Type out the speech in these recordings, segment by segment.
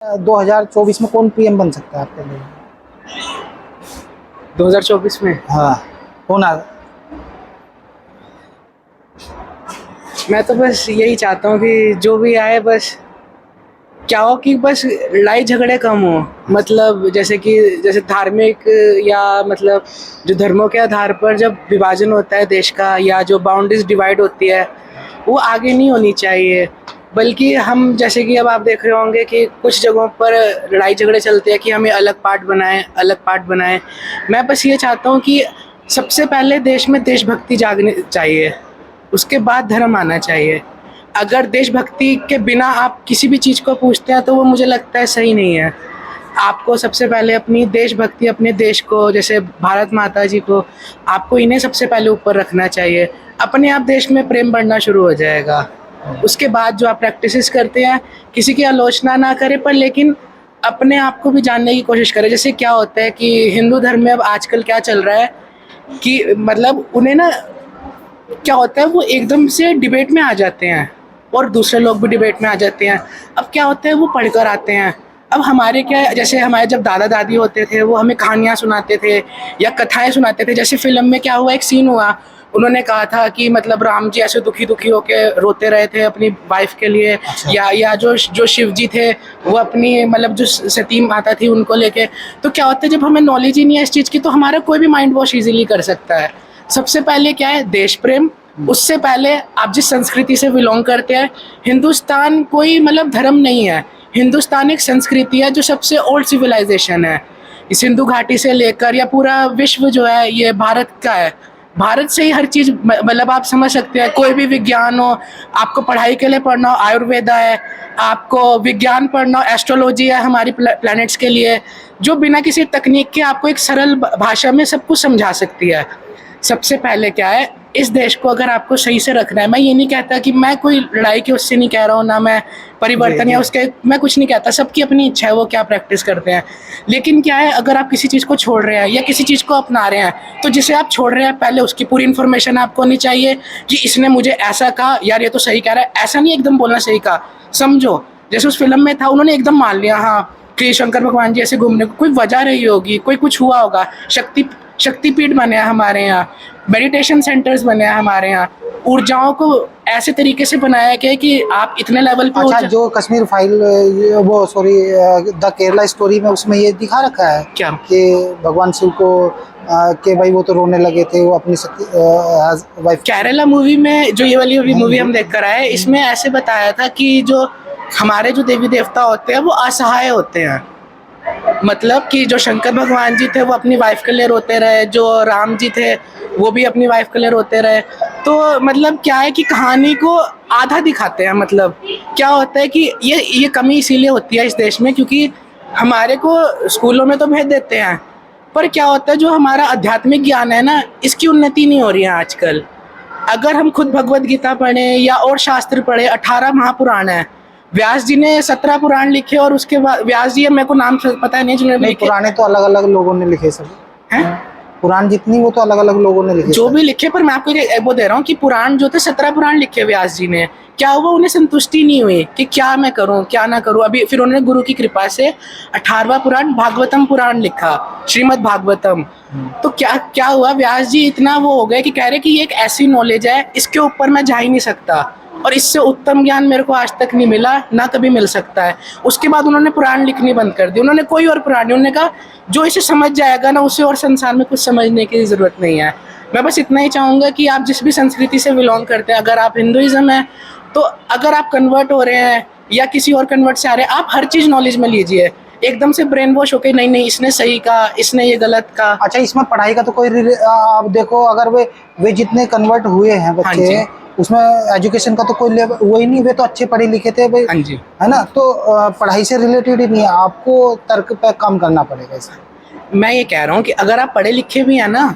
2024 में कौन पीएम बन सकता है आपके लिए? 2024 में हाँ, कौन आ? मैं तो बस यही चाहता हूँ कि जो भी आए बस क्या हो कि बस लड़ाई झगड़े कम हो। मतलब जैसे धार्मिक या मतलब जो धर्मों के आधार पर जब विभाजन होता है देश का या जो बाउंड्रीज डिवाइड होती है वो आगे नहीं होनी चाहिए। बल्कि हम जैसे कि अब आप देख रहे होंगे कि कुछ जगहों पर लड़ाई झगड़े चलते हैं कि हमें अलग पार्ट बनाएं। मैं बस ये चाहता हूँ कि सबसे पहले देश में देशभक्ति जागनी चाहिए, उसके बाद धर्म आना चाहिए। अगर देशभक्ति के बिना आप किसी भी चीज़ को पूछते हैं तो वो मुझे लगता है सही नहीं है। आपको सबसे पहले अपनी देशभक्ति, अपने देश को, जैसे भारत माता जी को, आपको इन्हें सबसे पहले ऊपर रखना चाहिए। अपने आप देश में प्रेम बढ़ना शुरू हो जाएगा। उसके बाद जो आप प्रैक्टिसेस करते हैं, किसी की आलोचना ना करें पर लेकिन अपने आप को भी जानने की कोशिश करें। जैसे क्या होता है कि हिंदू धर्म में अब आजकल क्या चल रहा है कि मतलब उन्हें ना क्या होता है वो एकदम से डिबेट में आ जाते हैं और दूसरे लोग भी डिबेट में आ जाते हैं। अब क्या होता है वो पढ़कर आते हैं। अब हमारे क्या है, जैसे हमारे जब दादा दादी होते थे वो हमें कहानियाँ सुनाते थे या कथाएं सुनाते थे। जैसे फिल्म में क्या हुआ, एक सीन हुआ, उन्होंने कहा था कि मतलब राम जी ऐसे दुखी दुखी होके रोते रहे थे अपनी वाइफ के लिए। अच्छा। या जो शिव जी थे वो अपनी मतलब जो सती माता थी उनको लेके। तो क्या होता है जब हमें नॉलेज ही नहीं है इस चीज़ की तो हमारा कोई भी माइंड वॉश इजीली कर सकता है। सबसे पहले क्या है, देश प्रेम। उससे पहले आप जिस संस्कृति से बिलोंग करते हैं, हिंदुस्तान कोई मतलब धर्म नहीं है, हिंदुस्तान एक संस्कृति है जो सबसे ओल्ड सिविलाइजेशन है। इस सिंधु घाटी से लेकर या पूरा विश्व जो है ये भारत का है। भारत से ही हर चीज़ मतलब आप समझ सकते हैं। कोई भी विज्ञान हो, आपको पढ़ाई के लिए पढ़ना हो आयुर्वेदा है, आपको विज्ञान पढ़ना हो एस्ट्रोलॉजी है हमारी प्लैनेट्स के लिए, जो बिना किसी तकनीक के आपको एक सरल भाषा में सब कुछ समझा सकती है। सबसे पहले क्या है, इस देश को अगर आपको सही से रखना है, मैं ये नहीं कहता कि मैं कोई लड़ाई की उससे नहीं कह रहा हूँ, ना मैं परिवर्तन या उसके मैं कुछ नहीं कहता, सबकी अपनी इच्छा है वो क्या प्रैक्टिस करते हैं। लेकिन क्या है, अगर आप किसी चीज़ को छोड़ रहे हैं या किसी चीज़ को अपना रहे हैं तो जिसे आप छोड़ रहे हैं पहले उसकी पूरी इन्फॉर्मेशन आपको होनी चाहिए कि इसने मुझे ऐसा कहा, यार ये तो सही कह रहा है, ऐसा नहीं एकदम बोलना सही कहा, समझो। जैसे उस फिल्म में था, उन्होंने एकदम मान लिया हाँ कि शंकर भगवान जी ऐसे घूमने को कोई वजह रही होगी, कोई कुछ हुआ होगा। शक्तिपीठ बने हैं हमारे यहाँ, मेडिटेशन सेंटर्स बने हैं हमारे यहाँ, ऊर्जाओं को ऐसे तरीके से बनाया गया है कि आप इतने लेवल पे अच्छा, जो कश्मीर फाइल वो सॉरी द केरला स्टोरी में उसमें ये दिखा रखा है क्या कि भगवान शिव को कि भाई वो तो रोने लगे थे, वो अपनी वाइफ। केरला मूवी में जो ये वाली मूवी हम देख कर आए, इसमें ऐसे बताया था कि जो हमारे जो देवी देवता होते हैं वो असहाय होते हैं। मतलब कि जो शंकर भगवान जी थे वो अपनी वाइफ के लिए रोते रहे, जो राम जी थे वो भी अपनी वाइफ के लिए रोते रहे। तो मतलब क्या है कि कहानी को आधा दिखाते हैं। मतलब क्या होता है कि ये कमी इसीलिए होती है इस देश में क्योंकि हमारे को स्कूलों में तो भेज देते हैं पर क्या होता है जो हमारा आध्यात्मिक ज्ञान है ना, इसकी उन्नति नहीं हो रही है आजकल। अगर हम खुद भगवत गीता पढ़ें या और शास्त्र पढ़े, 18 महापुराण है, व्यास जी ने 17 पुराण लिखे और उसके बाद व्यास जी, मेरे को नाम पता नहीं जिन्होंने नहीं, लिखे पुराने तो अलग अलग लोगों ने लिखे सब हैं, पुराण जितनी वो तो अलग अलग लोगों ने लिखे जो सब। भी लिखे। पर मैं आपको वो दे रहा हूँ कि पुराण जो थे 17 पुराण लिखे व्यास जी ने। क्या हुआ, उन्हें संतुष्टि नहीं हुई कि क्या मैं करूँ क्या ना करूँ। अभी फिर उन्होंने गुरु की कृपा से 18वां पुराण भागवतम पुराण लिखा, श्रीमद् भागवतम। तो क्या क्या हुआ, व्यास जी इतना वो हो गए कि कह रहे कि ये एक ऐसी नॉलेज है इसके ऊपर मैं जा ही नहीं सकता और इससे उत्तम ज्ञान मेरे को आज तक नहीं मिला, ना कभी मिल सकता है। उसके बाद उन्होंने पुराण लिखनी बंद कर दी, उन्होंने कोई और पुराण नहीं, उन्होंने कहा जो इसे समझ जाएगा ना उसे और संसार में कुछ समझने की ज़रूरत नहीं है। मैं बस इतना ही चाहूँगा कि आप जिस भी संस्कृति से बिलोंग करते हैं, अगर आप हिंदुइज्म है तो अगर आप कन्वर्ट हो रहे हैं या किसी और कन्वर्ट से आ रहे हैं, आप हर चीज़ नॉलेज में लीजिए। एकदम से ब्रेन वॉश होके नहीं नहीं इसने सही कहा इसने ये गलत कहा। अच्छा, इसमें पढ़ाई का तो कोई आप देखो, अगर वे जितने कन्वर्ट हुए हैं हाँ बच्चे, जी, उसमें एजुकेशन का तो कोई लेवल वही नहीं, वे तो अच्छे पढ़े लिखे थे भाई, हाँ जी। है ना। तो पढ़ाई से रिलेटेड ही नहीं है, आपको तर्क पे काम करना पड़ेगा इसमें। मैं ये कह रहा हूँ कि अगर आप पढ़े लिखे भी हैं ना,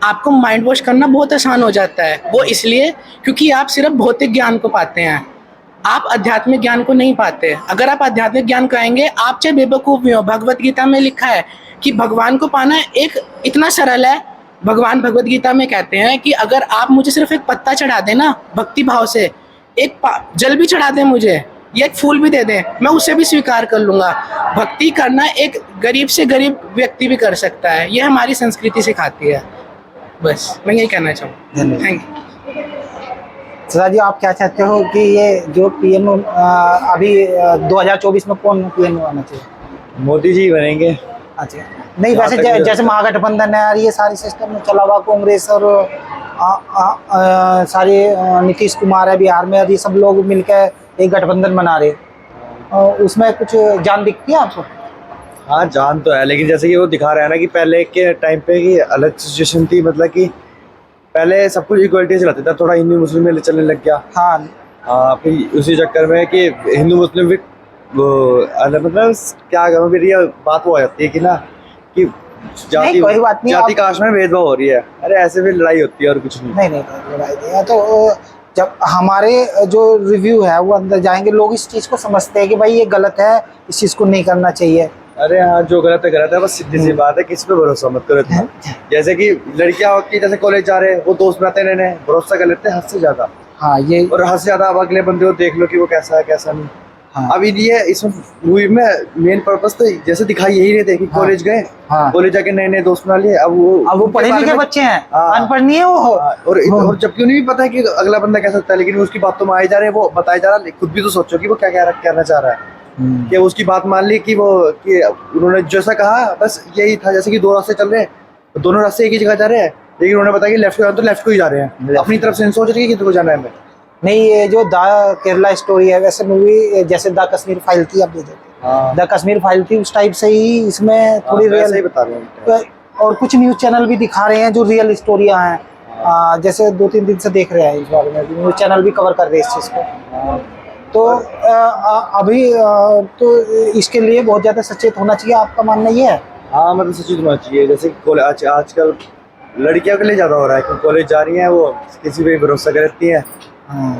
आपको माइंड वॉश करना बहुत आसान हो जाता है। वो इसलिए क्योंकि आप सिर्फ भौतिक ज्ञान को पाते हैं, आप आध्यात्मिक ज्ञान को नहीं पाते। अगर आप आध्यात्मिक ज्ञान कहेंगे, आप चाहे बेवकूफ़ भी हो, भगवत गीता में लिखा है कि भगवान को पाना एक इतना सरल है। भगवान भगवत गीता में कहते हैं कि अगर आप मुझे सिर्फ एक पत्ता चढ़ा देना भक्ति भाव से, एक जल भी चढ़ा दें मुझे, या एक फूल भी दे दें, मैं उसे भी स्वीकार कर लूँगा। भक्ति करना एक गरीब से गरीब व्यक्ति भी कर सकता है, ये हमारी संस्कृति सिखाती है। बस मैं यही कहना चाहूँ। धन्यवाद। Thank you. सदा जी, आप क्या चाहते हो कि ये जो पीएम अभी 2024 में कौन पीएम आना चाहिए? मोदी जी बनेंगे। अच्छा, नहीं जहाँ वैसे तक मुझे जैसे लगता महागठबंधन है और ये सारी सिस्टम में चला हुआ, कांग्रेस और सारे नीतीश कुमार है बिहार में, और ये सब लोग मिलकर एक गठबंधन बना रहे, उसमें कुछ जान दिखती है आपको? हाँ, जान तो है, लेकिन जैसे कि वो दिखा रहा है ना कि पहले के टाइम पे की अलग सिचुएशन थी, मतलब कि पहले सब कुछ इक्वलिटी से रहता था, थोड़ा हिंदू मुस्लिम में चलने लग गया। हाँ, हाँ, फिर उसी चक्कर में कि हिंदू मुस्लिम भी वो अलग, मतलब क्या करूँ, फिर ये बात हो जाती है कि ना कि नहीं, कोई बात नहीं, जाति आप- कास्ट में भेदभाव हो रही है। अरे ऐसे भी लड़ाई होती है और कुछ नहीं। नहीं लड़ाई नहीं है। तो जब हमारे जो रिव्यू है वो अंदर जाएंगे, लोग इस चीज़ को समझते हैं कि भाई ये गलत है, इस चीज़ को नहीं करना चाहिए। अरे हाँ, जो गलत है, बस सीधी सी बात है, किसी पे भरोसा मत करो इतना। जैसे कि लड़कियां होती है, जैसे कॉलेज जा रहे हैं, वो दोस्त बनाते हैं, नए भरोसा कर लेते हैं हद से ज्यादा, हाँ ये, और हद से ज्यादा अब अगले बंदे को देख लो कि वो कैसा है कैसा नहीं। हाँ अब ये इसमें मूवी में मेन पर्पस तो जैसे दिखाई यही नहीं थे कि कॉलेज गए, हाँ। कॉलेज जाके नए नए दोस्त बना लिए। अब वो पढ़े उनके बारे लिखे में- बच्चे हैं, हाँ। अनपढ़ नहीं है वो। हाँ, और जबकि उन्हें भी पता है कि अगला बंदा कैसा होता है, लेकिन उसकी बातों में आए जा रहे हैं, वो बताए जा रहा है। खुद भी तो सोचो कि वो क्या कहना चाह रहा है। कि उसकी बात मान ली कि कि उन्होंने जैसा कहा बस यही था, जैसे कि दो रास्ते चल रहे हैं, तो दोनों रास्ते एक ही जगह जा रहे हैं, लेकिन उन्होंने बताया कि लेफ्ट को जाना तो लेफ्ट को ही जा रहे हैं, अपनी तरफ से नहीं सोच रही कि किधर को जाना है हमें। नहीं, ये जो द केरला स्टोरी है, वैसे मूवी जैसे द कश्मीर फाइल थी, आप देखते हाँ, द कश्मीर फाइल थी, उस टाइप से ही इसमें थोड़ी वैसे ही रियल, बता रहे हैं। और कुछ न्यूज़ चैनल भी दिखा रहे हैं जो रियल स्टोरियां हैं। जैसे 2-3 दिन से देख रहे हैं इस बारे में, न्यूज़ चैनल भी कवर कर रहे हैं इस चीज़ को। तो अभी तो इसके लिए बहुत ज़्यादा सचेत होना चाहिए, आपका मानना ये है? हाँ, मतलब सच्ची होना चाहिए। जैसे कि आजकल लड़कियों के लिए ज्यादा हो रहा है कि कॉलेज जा रही हैं, वो किसी पे भरोसा करती हैं,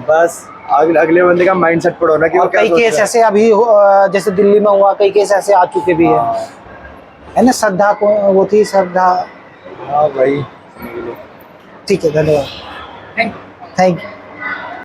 बस अगले बंदे का माइंडसेट पढ़ो ना कि वो और क्या कई सोच केस रहा है। ऐसे अभी जैसे दिल्ली में हुआ, कई केस ऐसे आ चुके भी हैं, है ना। श्रद्धा को वो थी, श्रद्धा। हाँ भाई, ठीक है, धन्यवाद, थैंक थैंक यू।